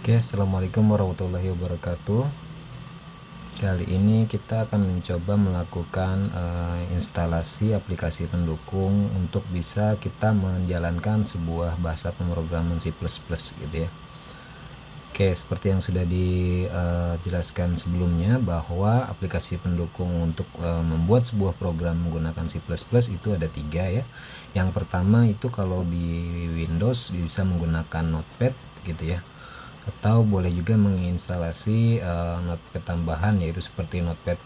Oke, assalamualaikum warahmatullahi wabarakatuh. Kali ini kita akan mencoba melakukan instalasi aplikasi pendukung untuk bisa kita menjalankan sebuah bahasa pemrograman C++ gitu ya. Oke, seperti yang sudah dijelaskan sebelumnya bahwa aplikasi pendukung untuk membuat sebuah program menggunakan C++ itu ada 3 ya. Yang pertama itu kalau di Windows bisa menggunakan Notepad gitu ya, atau boleh juga menginstalasi Notepad tambahan yaitu seperti Notepad++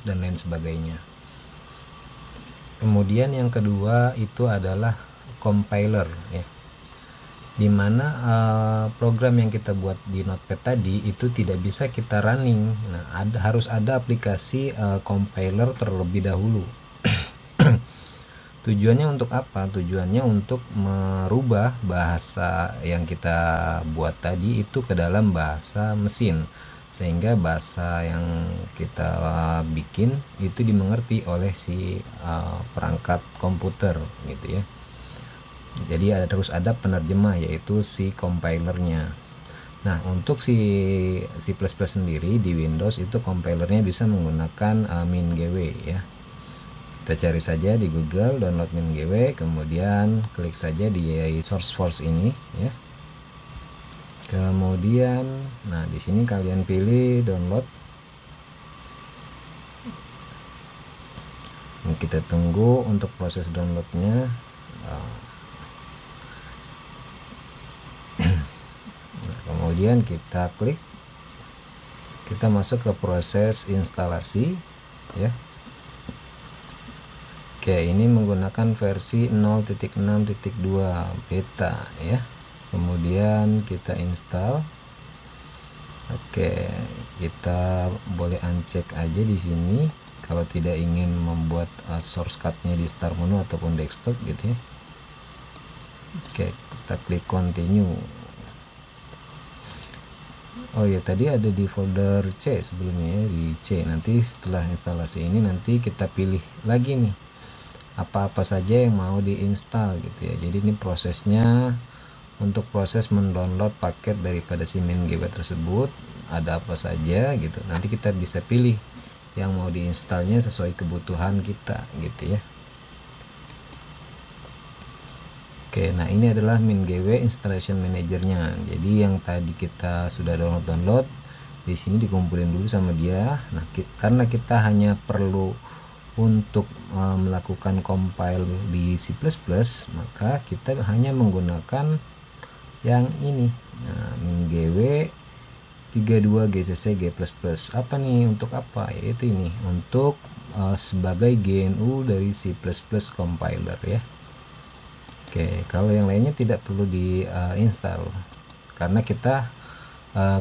dan lain sebagainya. Kemudian yang kedua itu adalah compiler ya, dimana program yang kita buat di Notepad tadi itu tidak bisa kita running. Nah, harus ada aplikasi compiler terlebih dahulu. Tujuannya untuk apa? Tujuannya untuk merubah bahasa yang kita buat tadi itu ke dalam bahasa mesin, sehingga bahasa yang kita bikin itu dimengerti oleh si perangkat komputer gitu ya. Jadi harus ada penerjemah yaitu si compilernya. Nah, untuk si C++ sendiri di Windows itu compilernya bisa menggunakan MinGW ya. Kita cari saja di Google download MinGW, kemudian klik saja di SourceForge ini ya. Kemudian nah di sini kalian pilih download. Kita tunggu untuk proses downloadnya. Kemudian kita klik, kita masuk ke proses instalasi ya. Oke, ini menggunakan versi 0.6.2 beta ya. Kemudian kita install. Oke, kita boleh uncheck aja di sini kalau tidak ingin membuat shortcutnya di start menu ataupun desktop gitu ya. Oke, kita klik continue. Oh ya, tadi ada di folder C sebelumnya ya, di C. Nanti setelah instalasi ini nanti kita pilih lagi nih apa-apa saja yang mau diinstal gitu ya. Jadi ini prosesnya untuk proses mendownload paket daripada si MinGW tersebut ada apa saja gitu. Nanti kita bisa pilih yang mau diinstalnya sesuai kebutuhan kita gitu ya. Oke, nah ini adalah MinGW Installation Manager-nya. Jadi yang tadi kita sudah download di sini dikumpulin dulu sama dia. Nah, karena kita hanya perlu untuk melakukan compile di C++, maka kita hanya menggunakan yang ini. Nah, MinGW 32 GCC G++. Apa nih, untuk apa? Yaitu ini untuk sebagai GNU dari C++ compiler ya. Oke, kalau yang lainnya tidak perlu diinstal karena kita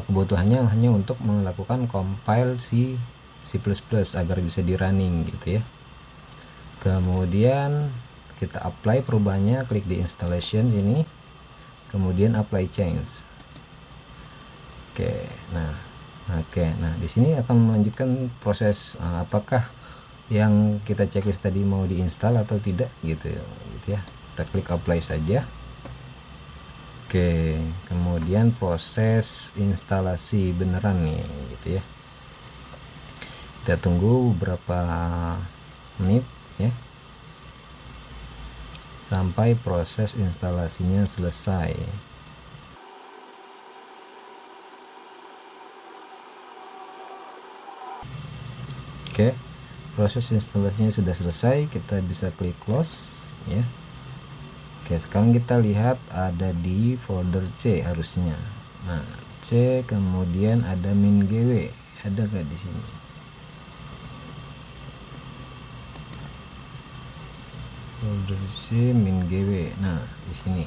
kebutuhannya hanya untuk melakukan compile C++ agar bisa di running gitu ya. Kemudian kita apply perubahannya, klik di installation sini, kemudian apply change. Nah di sini akan melanjutkan proses apakah yang kita checklist tadi mau diinstal atau tidak gitu ya. Kita klik apply saja. Oke, kemudian proses instalasi beneran nih gitu ya. Kita tunggu beberapa menit ya sampai proses instalasinya selesai. Oke, proses instalasinya sudah selesai, kita bisa klik close ya. Oke, sekarang kita lihat ada di folder C harusnya. Nah, C kemudian ada MinGW, ada nggak di sini? Folder C MinGW. Nah, di sini.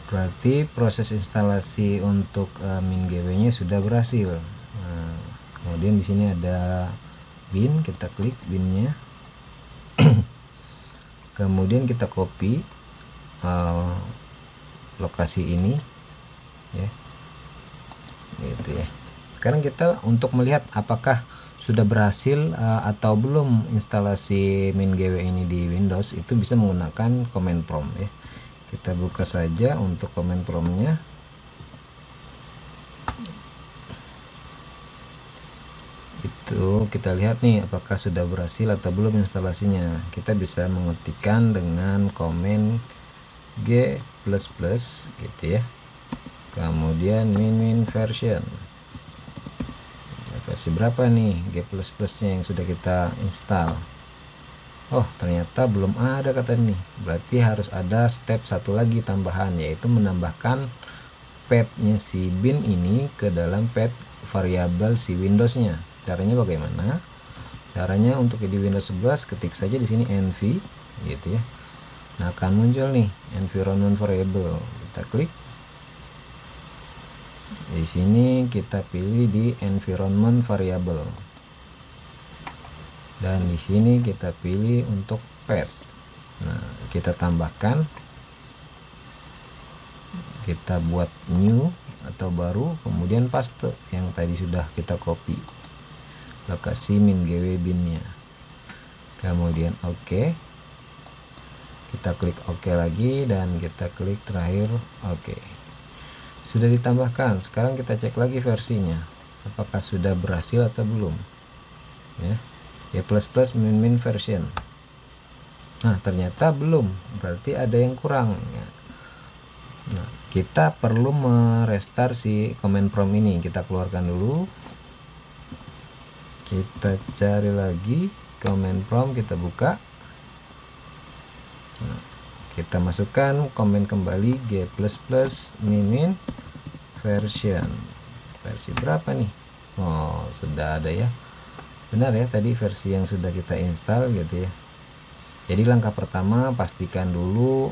Berarti proses instalasi untuk MinGW-nya sudah berhasil. Nah, kemudian di sini ada bin, kita klik binnya. Kemudian kita copy lokasi ini ya, gitu ya. Sekarang kita untuk melihat apakah sudah berhasil atau belum instalasi MinGW ini di Windows, itu bisa menggunakan command prompt ya. Kita buka saja untuk command promptnya. Tuh kita lihat nih apakah sudah berhasil atau belum instalasinya. Kita bisa mengetikkan dengan komen G++ gitu ya, kemudian min version. Versi berapa nih G++ nya yang sudah kita install? Oh ternyata belum ada kata nih, berarti harus ada step satu lagi tambahan, yaitu menambahkan path-nya si bin ini ke dalam path variabel si Windows-nya. Caranya bagaimana? Caranya untuk di Windows 11 ketik saja di sini env gitu ya. Nah akan muncul nih environment variable, kita klik di sini, kita pilih di environment variable dan di sini kita pilih untuk path. Nah kita tambahkan, kita buat new atau baru, kemudian paste yang tadi sudah kita copy lokasi min.gw binnya, kemudian oke. Kita klik oke lagi dan kita klik terakhir oke. Sudah ditambahkan. Sekarang kita cek lagi versinya apakah sudah berhasil atau belum ya. G++ min version. Nah ternyata belum, berarti ada yang kurang ya. Nah kita perlu merestart si command prompt ini. Kita keluarkan dulu, kita cari lagi command prompt, kita buka. Nah, kita masukkan komen kembali G++ min version. Versi berapa nih? Oh sudah ada ya, benar ya, tadi versi yang sudah kita install gitu ya. Jadi langkah pertama pastikan dulu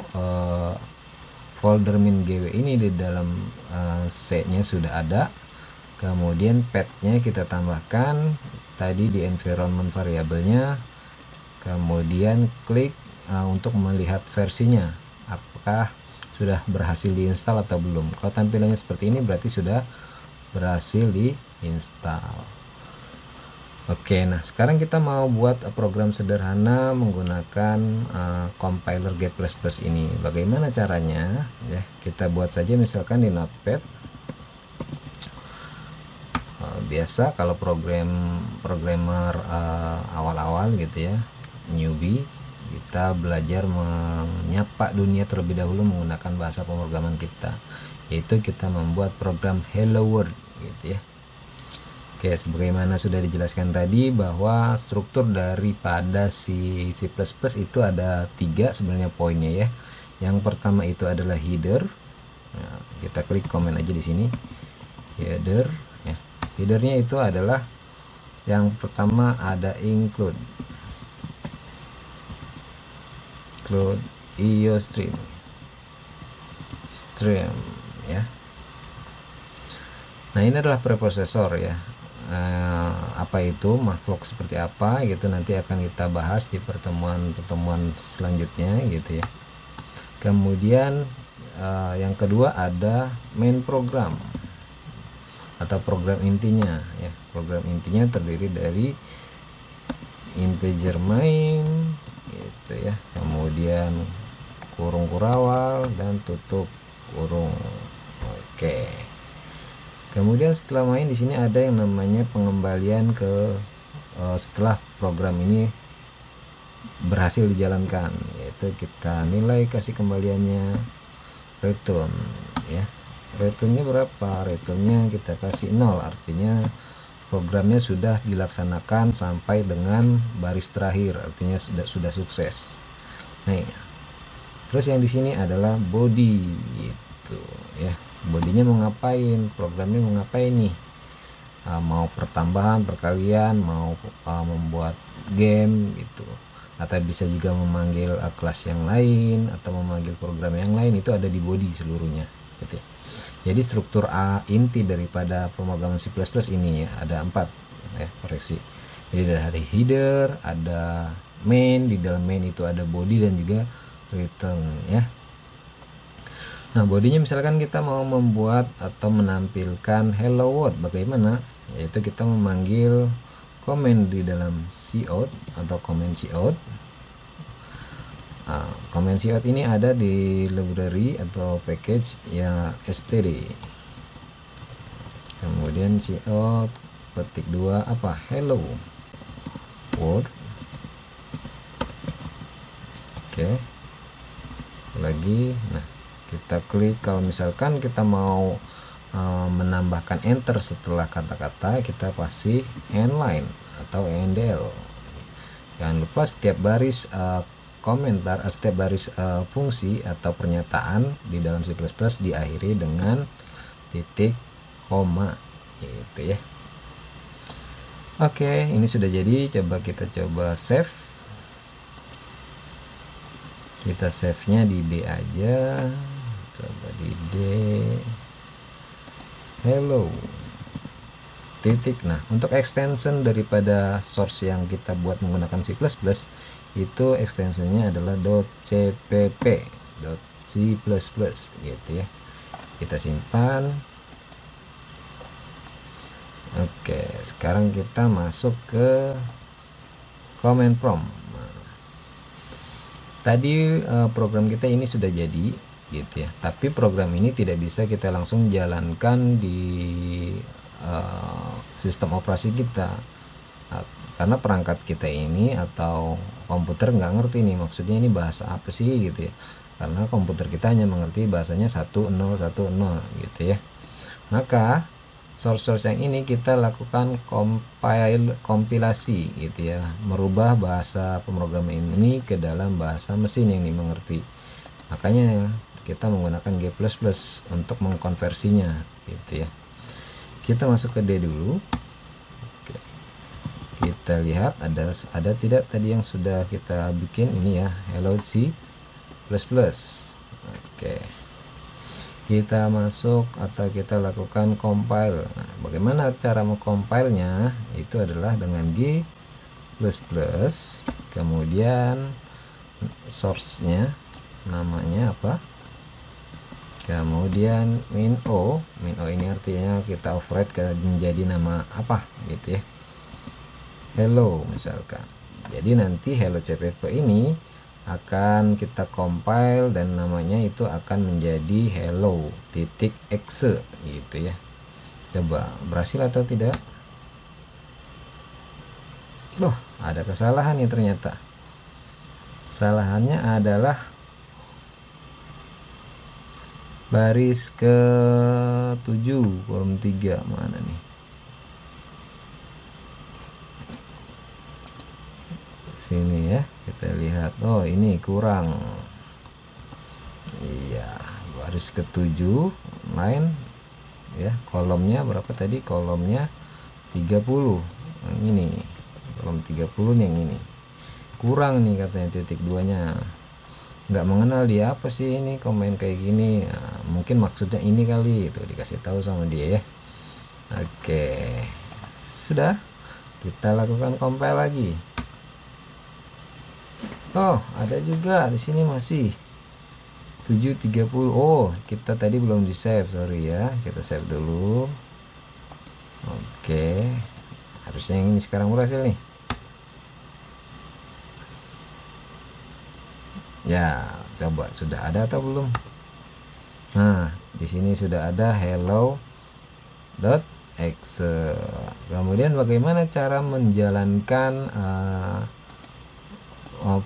folder min.gw ini di dalam C nya sudah ada, kemudian path-nya kita tambahkan tadi di environment variabelnya, kemudian klik untuk melihat versinya apakah sudah berhasil diinstal atau belum. Kalau tampilannya seperti ini berarti sudah berhasil diinstal. Oke, nah sekarang kita mau buat program sederhana menggunakan compiler G++ ini. Bagaimana caranya ya? Kita buat saja misalkan di Notepad. Biasa kalau programmer awal-awal gitu ya, newbie, kita belajar menyapa dunia terlebih dahulu menggunakan bahasa pemrograman kita, yaitu kita membuat program Hello World gitu ya. Oke, sebagaimana sudah dijelaskan tadi bahwa struktur daripada si C++ itu ada 3 sebenarnya poinnya ya. Yang pertama itu adalah header. Nah, kita klik komen aja di sini, header ya. Headernya itu adalah yang pertama ada include IOStream ya. Nah ini adalah preprosesor ya. Apa itu, makhluk seperti apa gitu, nanti akan kita bahas di pertemuan selanjutnya gitu ya. Kemudian yang kedua ada main program atau program intinya ya. Program intinya terdiri dari integer main gitu ya, kemudian kurung kurawal dan tutup kurung. Oke. Kemudian setelah main di sini ada yang namanya pengembalian ke setelah program ini berhasil dijalankan, yaitu kita nilai kasih kembaliannya return ya. Returnnya berapa? Returnnya kita kasih 0, artinya programnya sudah dilaksanakan sampai dengan baris terakhir, artinya sudah sukses. Nah, terus yang di sini adalah body gitu ya. Bodinya mau ngapain? Programnya mau ngapain nih? Mau pertambahan, perkalian, mau membuat game gitu. Atau bisa juga memanggil kelas yang lain atau memanggil program yang lain, itu ada di body seluruhnya gitu. Jadi struktur inti daripada pemrograman C++ ini ya ada 4 ya, koreksi. Jadi ada header, ada main, di dalam main itu ada body dan juga return ya. Nah bodinya misalkan kita mau membuat atau menampilkan hello world, bagaimana? Yaitu kita memanggil komen di dalam cout atau komen cout. Comment cout ini ada di library atau package ya std, kemudian cout petik 2 apa, hello world. Oke, lagi. Nah, kita klik. Kalau misalkan kita mau menambahkan enter setelah kata-kata, kita pasti endline atau endl. Jangan lupa setiap baris komentar, setiap baris fungsi atau pernyataan di dalam C++ diakhiri dengan titik koma gitu ya. Oke, ini sudah jadi. Coba kita save. Kita save-nya di D aja. Coba di D. Hello titik. Nah, untuk extension daripada source yang kita buat menggunakan C++ itu extensionnya adalah .cpp, .c++ gitu ya. Kita simpan. Oke, sekarang kita masuk ke command prompt. Tadi program kita ini sudah jadi gitu ya, tapi program ini tidak bisa kita langsung jalankan di sistem operasi kita, karena perangkat kita ini atau komputer nggak ngerti nih maksudnya ini bahasa apa sih gitu ya, karena komputer kita hanya mengerti bahasanya 1010 gitu ya. Maka source yang ini kita lakukan kompilasi gitu ya, merubah bahasa pemrograman ini ke dalam bahasa mesin yang dimengerti. Makanya kita menggunakan G++ untuk mengkonversinya gitu ya. Kita masuk ke D dulu. Oke. Kita lihat ada tidak tadi yang sudah kita bikin ini ya, hello C++. Oke. Kita masuk atau kita lakukan compile. Nah, bagaimana cara mengcompilenya? Itu adalah dengan G++, kemudian source-nya namanya apa, kemudian -o ini artinya kita override menjadi nama apa gitu ya, hello misalkan. Jadi nanti hello cpp ini akan kita compile dan namanya itu akan menjadi hello.exe gitu ya. Coba berhasil atau tidak? Loh, ada kesalahan nih ternyata. Kesalahannya adalah baris ke-7 kolom 3 mana nih? Sini ya, kita lihat. Oh, ini kurang. Iya, baris ke-7 line ya, kolomnya berapa tadi? Kolomnya 30. Yang ini. Kolom 30 yang ini. Kurang nih katanya titik 2-nya. Nggak mengenal dia apa sih ini komen kayak gini. Nah, mungkin maksudnya ini kali, itu dikasih tahu sama dia ya. Oke, sudah, kita lakukan compile lagi. Oh, ada juga di sini masih 730. Oh, kita tadi belum di save, sorry ya, kita save dulu. Oke, harusnya yang ini sekarang berhasil nih. Ya, coba sudah ada atau belum? Nah, di sini sudah ada hello.exe. Kemudian bagaimana cara menjalankan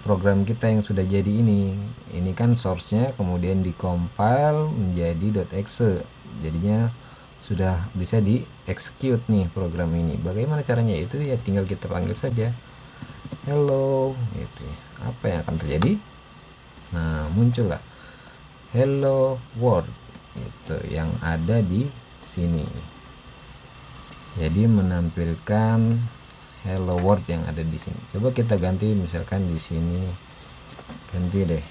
program kita yang sudah jadi ini? Ini kan source-nya kemudian di-compile menjadi .exe. Jadinya sudah bisa di-execute nih program ini. Bagaimana caranya? Itu ya tinggal kita panggil saja hello gitu ya. Apa yang akan terjadi? Nah, muncullah hello world itu yang ada di sini. Jadi menampilkan hello world yang ada di sini. Coba kita ganti, misalkan di sini ganti deh,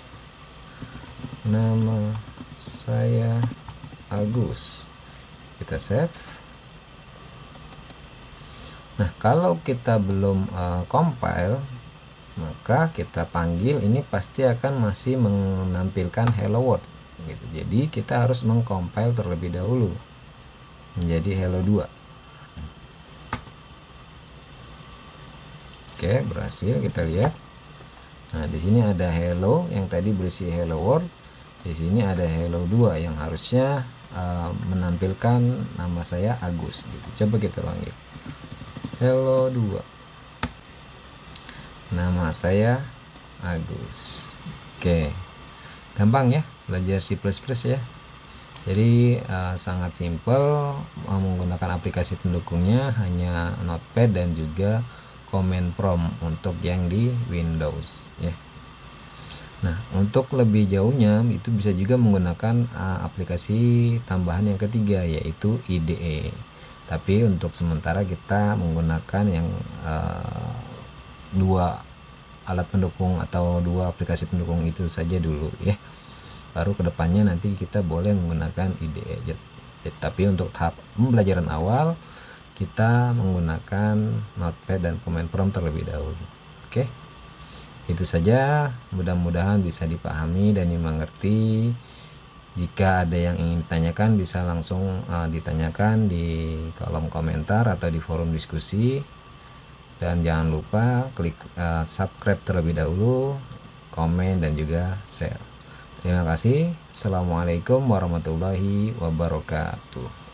nama saya Agus. Kita save. Nah, kalau kita belum compile, maka kita panggil ini pasti akan masih menampilkan hello world gitu. Jadi kita harus mengcompile terlebih dahulu menjadi hello 2. Oke, berhasil, kita lihat. Nah, di sini ada hello yang tadi berisi hello world. Di sini ada hello 2 yang harusnya menampilkan nama saya Agus gitu. Coba kita panggil Hello 2. Nama saya Agus. Oke, gampang ya belajar C++ ya. Jadi sangat simple, menggunakan aplikasi pendukungnya hanya Notepad dan juga Command Prompt untuk yang di Windows ya. Nah, untuk lebih jauhnya itu bisa juga menggunakan aplikasi tambahan yang ketiga, yaitu IDE. Tapi untuk sementara kita menggunakan yang dua alat pendukung atau dua aplikasi pendukung itu saja dulu ya. Baru kedepannya nanti kita boleh menggunakan IDE. Tapi untuk tahap pembelajaran awal kita menggunakan Notepad dan Command Prompt terlebih dahulu. Oke, itu saja, mudah-mudahan bisa dipahami dan dimengerti. Jika ada yang ingin ditanyakan bisa langsung ditanyakan di kolom komentar atau di forum diskusi. Dan jangan lupa klik subscribe terlebih dahulu, komen dan juga share. Terima kasih. Assalamualaikum warahmatullahi wabarakatuh.